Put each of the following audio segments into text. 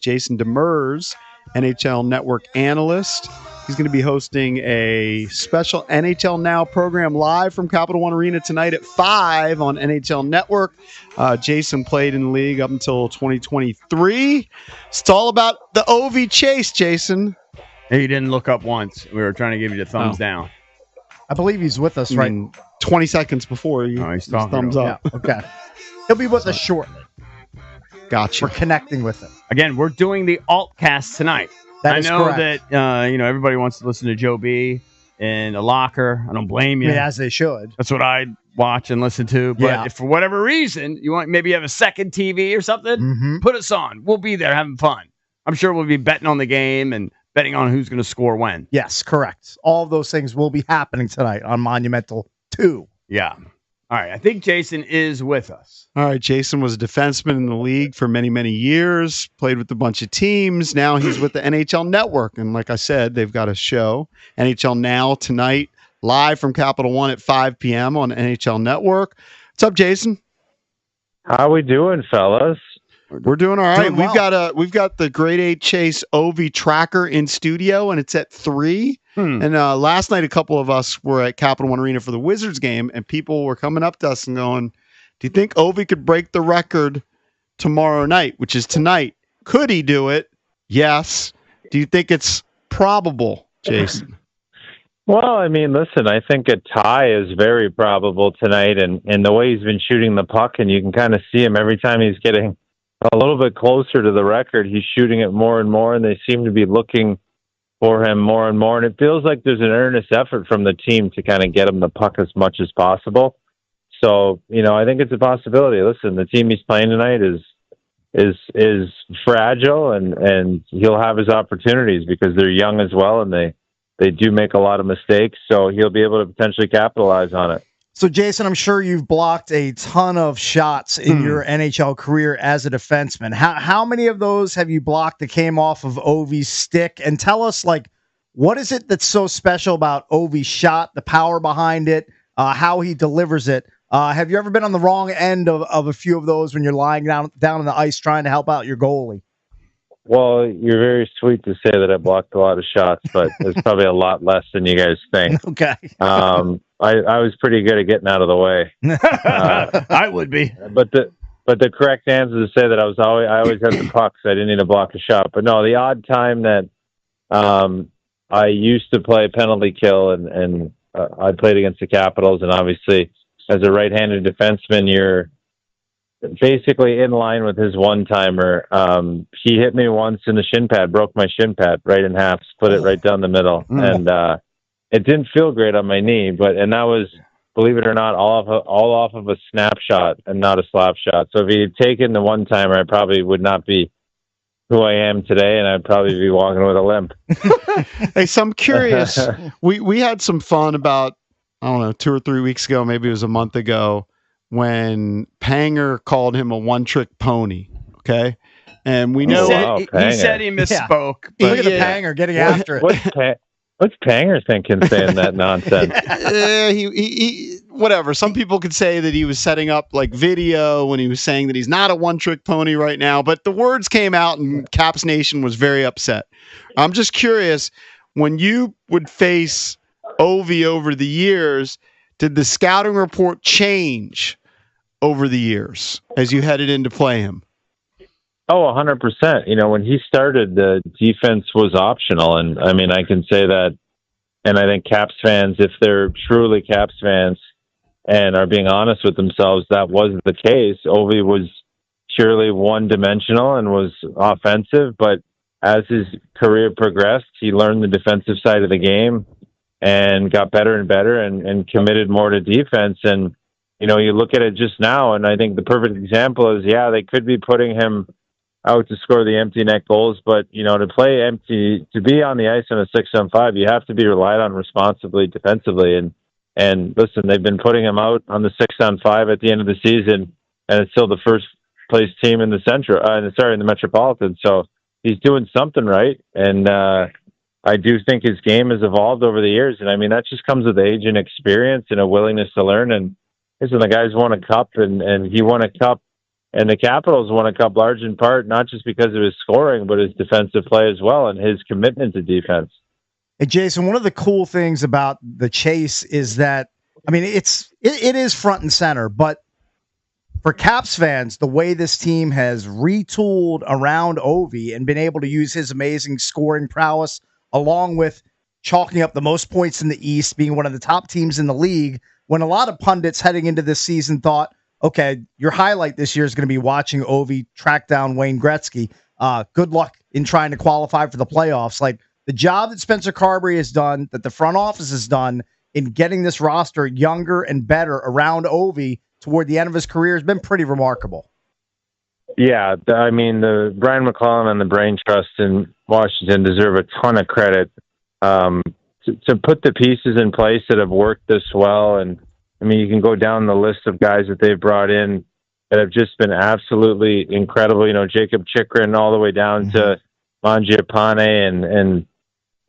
Jason Demers, NHL Network analyst. He's going to be hosting a special NHL Now program live from Capital One Arena tonight at 5 on NHL Network. Jason played in the league up until 2023. It's all about the OV chase, Jason. Hey, you didn't look up once. We were trying to give you the thumbs down. I believe he's with us right 20 seconds before he's talking thumbs up. Yeah, okay. He'll be with us shortly. Gotcha. We're connecting with him. Again, we're doing the Altcast tonight. That is correct. That everybody wants to listen to Joe B in a locker. I don't blame you. I mean, as they should. That's what I watch and listen to. But if for whatever reason you want, maybe you have a second TV or something, put us on. We'll be there having fun. I'm sure we'll be betting on the game and betting on who's going to score when. Yes, correct. All of those things will be happening tonight on Monumental 2. Yeah. All right. I think Jason is with us. All right. Jason was a defenseman in the league for many, many years, played with a bunch of teams. Now he's with the NHL Network. And like I said, they've got a show, NHL Now, tonight, live from Capital One at 5 p.m. on NHL Network. What's up, Jason? How we doing, fellas? We're doing all right. Doing well. We've got the Grade 8 Chase OV tracker in studio, and it's at 3. And last night, a couple of us were at Capital One Arena for the Wizards game, and people were coming up to us and going, "Do you think Ovi could break the record tomorrow night, which is tonight? Could he do it? Yes. Do you think it's probable, Jason?" Well, I mean, listen, I think a tie is very probable tonight, and the way he's been shooting the puck, and you can kind of see him every time he's getting a little bit closer to the record, he's shooting it more and more, and they seem to be looking for him more and more. And it feels like there's an earnest effort from the team to kind of get him the puck as much as possible. So, I think it's a possibility. Listen, the team he's playing tonight is fragile, and he'll have his opportunities because they're young as well, and they do make a lot of mistakes. So he'll be able to potentially capitalize on it. So, Jason, I'm sure you've blocked a ton of shots in your NHL career as a defenseman. How many of those have you blocked that came off of Ovi's stick? And tell us, what is it that's so special about Ovi's shot, the power behind it, how he delivers it? Have you ever been on the wrong end of a few of those when you're lying down on the ice trying to help out your goalie? Well, you're very sweet to say that I blocked a lot of shots, but it's probably a lot less than you guys think. Okay. I was pretty good at getting out of the way. I would be. But the correct answer is to say that I always had the puck, so I didn't need to block a shot. But no, the odd time that I used to play penalty kill, and I played against the Capitals, and obviously as a right-handed defenseman, you're basically in line with his one-timer. He hit me once in the shin pad, broke my shin pad right in half, split it right down the middle, and it didn't feel great on my knee. And that was, believe it or not, all off of a snapshot and not a slap shot. So if he had taken the one-timer, I probably would not be who I am today, and I'd probably be walking with a limp. Hey, so I'm curious. We had some fun about, I don't know, 2 or 3 weeks ago, maybe it was a month ago, when Panger called him a one-trick pony, okay? And we know... He said he misspoke. Yeah. But look at the Panger getting after it. What's Panger thinking saying that nonsense? He whatever. Some people could say that he was setting up video when he was saying that he's not a one-trick pony right now, but the words came out and Caps Nation was very upset. I'm just curious, when you would face Ovi over the years, did the scouting report change over the years as you headed in to play him? Oh, 100%. When he started, the defense was optional. And I mean, I can say that. And I think Caps fans, if they're truly Caps fans and are being honest with themselves, that was the case. Ovi was purely one-dimensional and was offensive. But as his career progressed, he learned the defensive side of the game and got better and better and committed more to defense. And, you look at it just now, and I think the perfect example is, they could be putting him out to score the empty net goals, but to play empty, to be on the ice in a 6-on-5, you have to be relied on responsibly defensively. And listen, they've been putting him out on the 6-on-5 at the end of the season, and it's still the first place team in the Metropolitan. So he's doing something right, and I do think his game has evolved over the years, and I mean that just comes with age and experience and a willingness to learn. And listen, the guy's won a cup, and he won a cup And the Capitals won a cup large in part not just because of his scoring, but his defensive play as well and his commitment to defense. Hey, Jason, one of the cool things about the chase is that, I mean, it is front and center, but for Caps fans, the way this team has retooled around Ovi and been able to use his amazing scoring prowess, along with chalking up the most points in the East, being one of the top teams in the league, when a lot of pundits heading into this season thought, okay, your highlight this year is going to be watching Ovi track down Wayne Gretzky. Good luck in trying to qualify for the playoffs. Like, the job that Spencer Carberry has done, that the front office has done in getting this roster younger and better around Ovi toward the end of his career has been pretty remarkable. Yeah, I mean, the Brian McClellan and the Brain Trust in Washington deserve a ton of credit to put the pieces in place that have worked this well. And I mean, you can go down the list of guys that they've brought in that have just been absolutely incredible. You know, Jacob Chikrin all the way down to Mangiapane and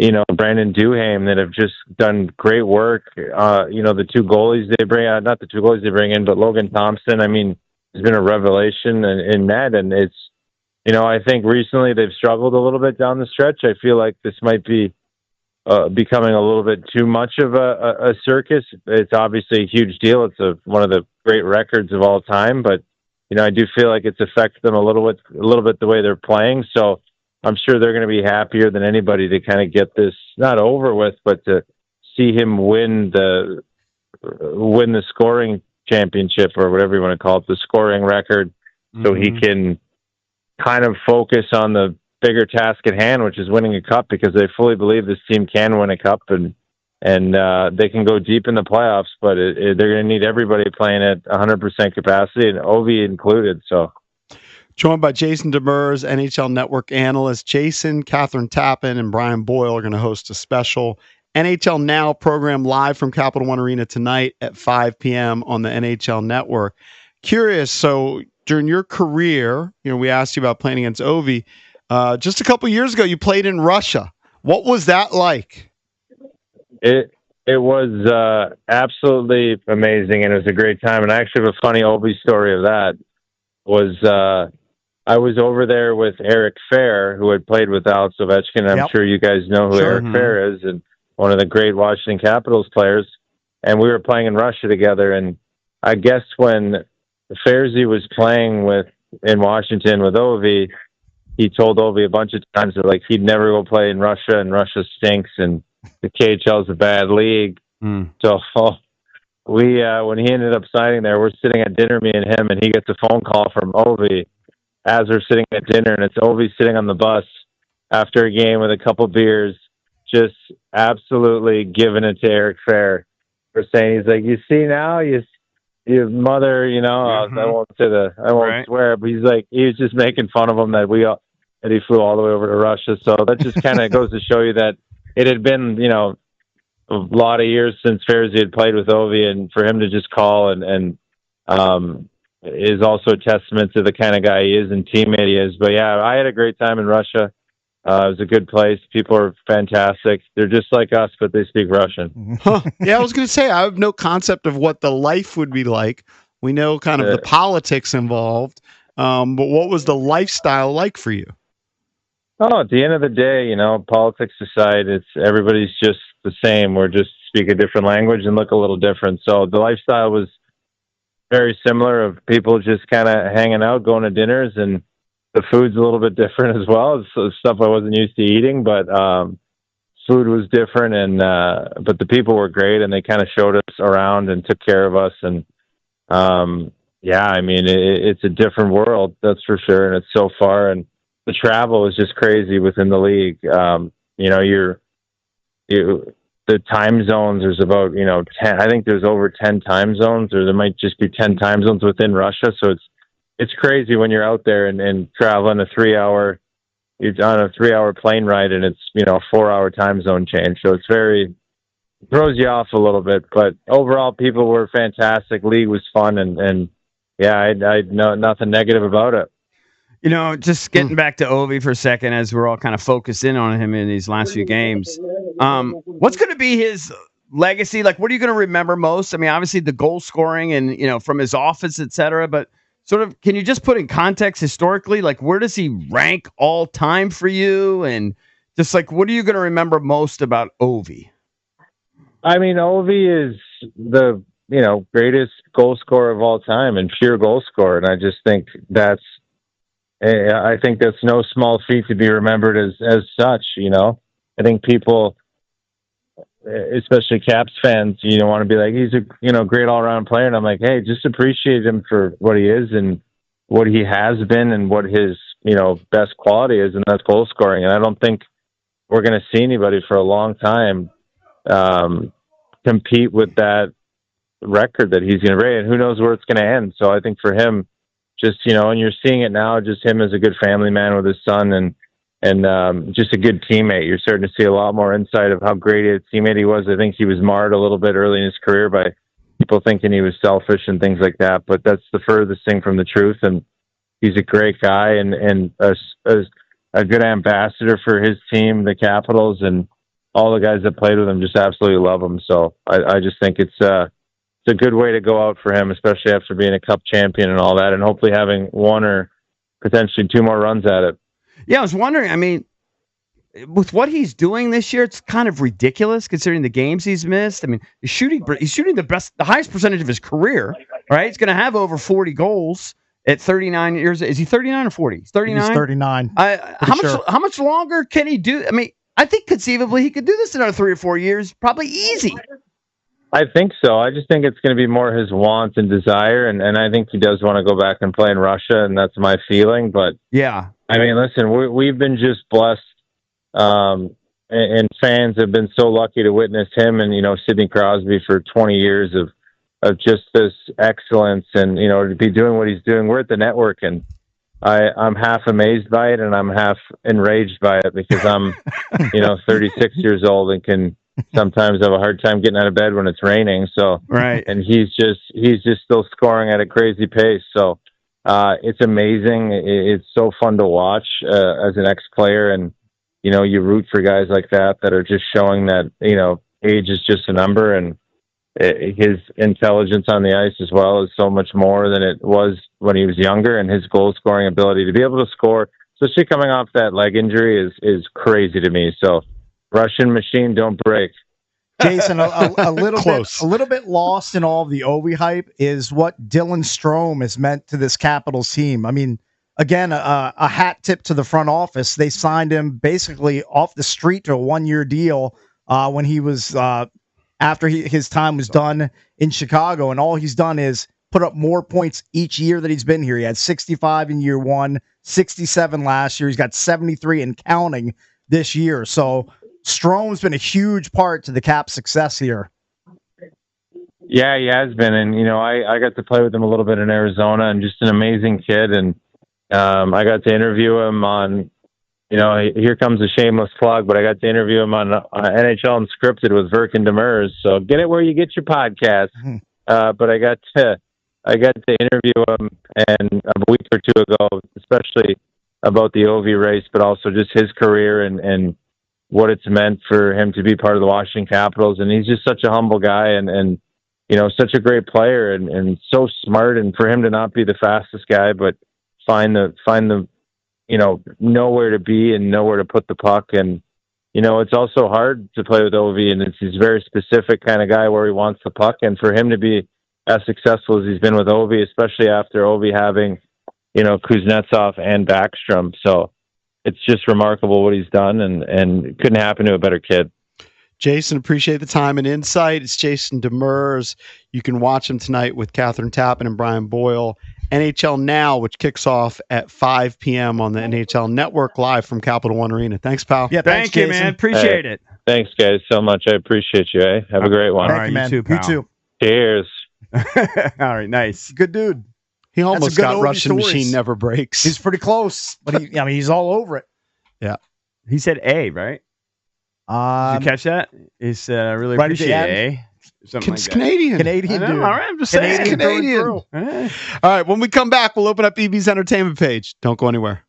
you know, Brandon Duhaime that have just done great work. You know, the two goalies they bring out, not the two goalies they bring in, but Logan Thompson, I mean, has been a revelation in net. And it's, you know, I think recently they've struggled a little bit down the stretch. I feel like this might be becoming a little bit too much of a circus. It's obviously a huge deal. It's one of the great records of all time, but, you know, I do feel like it's affected them a little bit the way they're playing. So I'm sure they're going to be happier than anybody to kind of get this not over with, but to see him win the scoring championship or whatever you want to call it, the scoring record, so he can kind of focus on the bigger task at hand, which is winning a cup, because they fully believe this team can win a cup and they can go deep in the playoffs, but they're going to need everybody playing at 100% capacity, and Ovi included. So. Joined by Jason Demers, NHL Network analyst. Jason, Catherine Tappan, and Brian Boyle are going to host a special NHL Now program live from Capital One Arena tonight at 5 p.m. on the NHL Network. Curious, so during your career, you know, we asked you about playing against Ovi. Just a couple years ago, you played in Russia. What was that like? It was absolutely amazing, and it was a great time. And I actually have a funny Ovi story of that. I was over there with Eric Fair, who had played with Alex Ovechkin. I'm sure you guys know who Eric Fair is, and one of the great Washington Capitals players. And we were playing in Russia together. And I guess when Fairzy was playing in Washington with Ovi, he told Ovi a bunch of times that, like, he'd never go play in Russia, and Russia stinks, and the KHL is a bad league. So we, when he ended up signing there, we're sitting at dinner, me and him, and he gets a phone call from Ovi as we're sitting at dinner, and it's Ovi sitting on the bus after a game with a couple beers, just absolutely giving it to Eric Fair for saying, he's like, you see now, your mother, you know, I won't swear, but he's like, he was just making fun of him that he flew all the way over to Russia. So that just kind of goes to show you that it had been, you know, a lot of years since Fairzy had played with Ovi, and for him to just call and is also a testament to the kind of guy he is and teammate he is. But yeah, I had a great time in Russia. It was a good place. People are fantastic. They're just like us, but they speak Russian. Huh. Yeah, I was going to say, I have no concept of what the life would be like. We know kind of the politics involved, but what was the lifestyle like for you? Oh, at the end of the day, you know, politics aside, everybody's just the same. We're just speak a different language and look a little different. So the lifestyle was very similar, of people just kind of hanging out, going to dinners, and the food's a little bit different as well. It's stuff I wasn't used to eating, but food was different, and but the people were great, and they kind of showed us around and took care of us. And yeah, I mean, it's a different world, that's for sure, and it's so far, and the travel is just crazy within the league. You know, the time zones, there's about, you know, 10, I think there's over 10 time zones, or there might just be 10 time zones within Russia. So it's crazy when you're out there and traveling you're on a 3-hour plane ride, and it's, you know, a 4-hour time zone change. So throws you off a little bit, but overall people were fantastic. League was fun. And yeah, I know nothing negative about it. You know, just getting back to Ovi for a second, as we're all kind of focused in on him in these last few games. What's going to be his legacy? Like, what are you going to remember most? I mean, obviously the goal scoring and, you know, from his office, et cetera, but sort of, can you just put in context historically, like where does he rank all time for you? And just like, what are you going to remember most about Ovi? I mean, Ovi is the, greatest goal scorer of all time and pure goal scorer. And I just think that's no small feat to be remembered as such, I think people, especially Caps fans, want to be like, he's a, great all around player. And I'm like, hey, just appreciate him for what he is and what he has been and what his, best quality is. And that's goal scoring. And I don't think we're going to see anybody for a long time, compete with that record that he's going to break, and who knows where it's going to end. So I think for him, just, and you're seeing it now, just him as a good family man with his son and just a good teammate. You're starting to see a lot more insight of how great a teammate he was. I think he was marred a little bit early in his career by people thinking he was selfish and things like that, but that's the furthest thing from the truth. And he's a great guy and a good ambassador for his team, the Capitals, and all the guys that played with him just absolutely love him. So I just think it's a good way to go out for him, especially after being a Cup champion and all that, and hopefully having one or potentially two more runs at it. Yeah, I was wondering, I mean, with what he's doing this year, it's kind of ridiculous considering the games he's missed. I mean, he's shooting the highest percentage of his career, right? He's going to have over 40 goals at 39 years. Is he 39 or 40? He's 39? He's 39. How much longer can he do? I mean, I think conceivably he could do this another 3 or 4 years, probably easy. I think so. I just think it's going to be more his want and desire, and I think he does want to go back and play in Russia, and that's my feeling. But yeah, I mean, listen, we've been just blessed, and fans have been so lucky to witness him and Sidney Crosby for 20 years of just this excellence, and to be doing what he's doing. We're at the network, and I'm half amazed by it, and I'm half enraged by it because I'm 36 years old and can sometimes have a hard time getting out of bed when it's raining. So, right. And he's just still scoring at a crazy pace. So, it's amazing. It's so fun to watch, as an ex-player. And, you root for guys like that are just showing that, age is just a number, and his intelligence on the ice as well is so much more than it was when he was younger, and his goal scoring ability to be able to score, especially coming off that leg injury is crazy to me. So, Russian machine, don't break. Jason, a little bit lost in all of the Ovi hype is what Dylan Strome has meant to this Capitals team. I mean, again, a hat tip to the front office. They signed him basically off the street to a 1-year deal when he was after his time was done in Chicago, and all he's done is put up more points each year that he's been here. He had 65 in year 1, 67 last year. He's got 73 and counting this year. So Strome's been a huge part to the Caps' success here. Yeah, he has been. And, I got to play with him a little bit in Arizona, and just an amazing kid. And I got to interview him on, here comes a shameless plug, but I got to interview him on NHL Unscripted with Verk and Demers. So get it where you get your podcast. But I got to interview him and a week or two ago, especially about the Ovi race, but also just his career and what it's meant for him to be part of the Washington Capitals. And he's just such a humble guy and such a great player and so smart. And for him to not be the fastest guy, but find the know where to be and know where to put the puck. And, it's also hard to play with Ovi, and he's a very specific kind of guy where he wants the puck. And for him to be as successful as he's been with Ovi, especially after Ovi having, Kuznetsov and Backstrom. So, it's just remarkable what he's done, and it couldn't happen to a better kid. Jason, appreciate the time and insight. It's Jason Demers. You can watch him tonight with Catherine Tappan and Brian Boyle. NHL Now, which kicks off at 5 p.m. on the NHL Network, live from Capital One Arena. Thanks, pal. Yeah, thank you, man. Appreciate it. Thanks, guys, so much. I appreciate you. Have a great one. Thank you, man. You too, pal. You too. Cheers. All right, nice. Good dude. He almost got Ovi Russian stories. machine never breaks. He's pretty close, but he's all over it. Yeah. He said A, right? Did you catch that? It's really right at the appreciate end. A. Something It's like that. Canadian. Canadian dude. All right, I'm just saying. Canadian. Canadian. Through and through. All right. All right, when we come back, we'll open up EB's entertainment page. Don't go anywhere.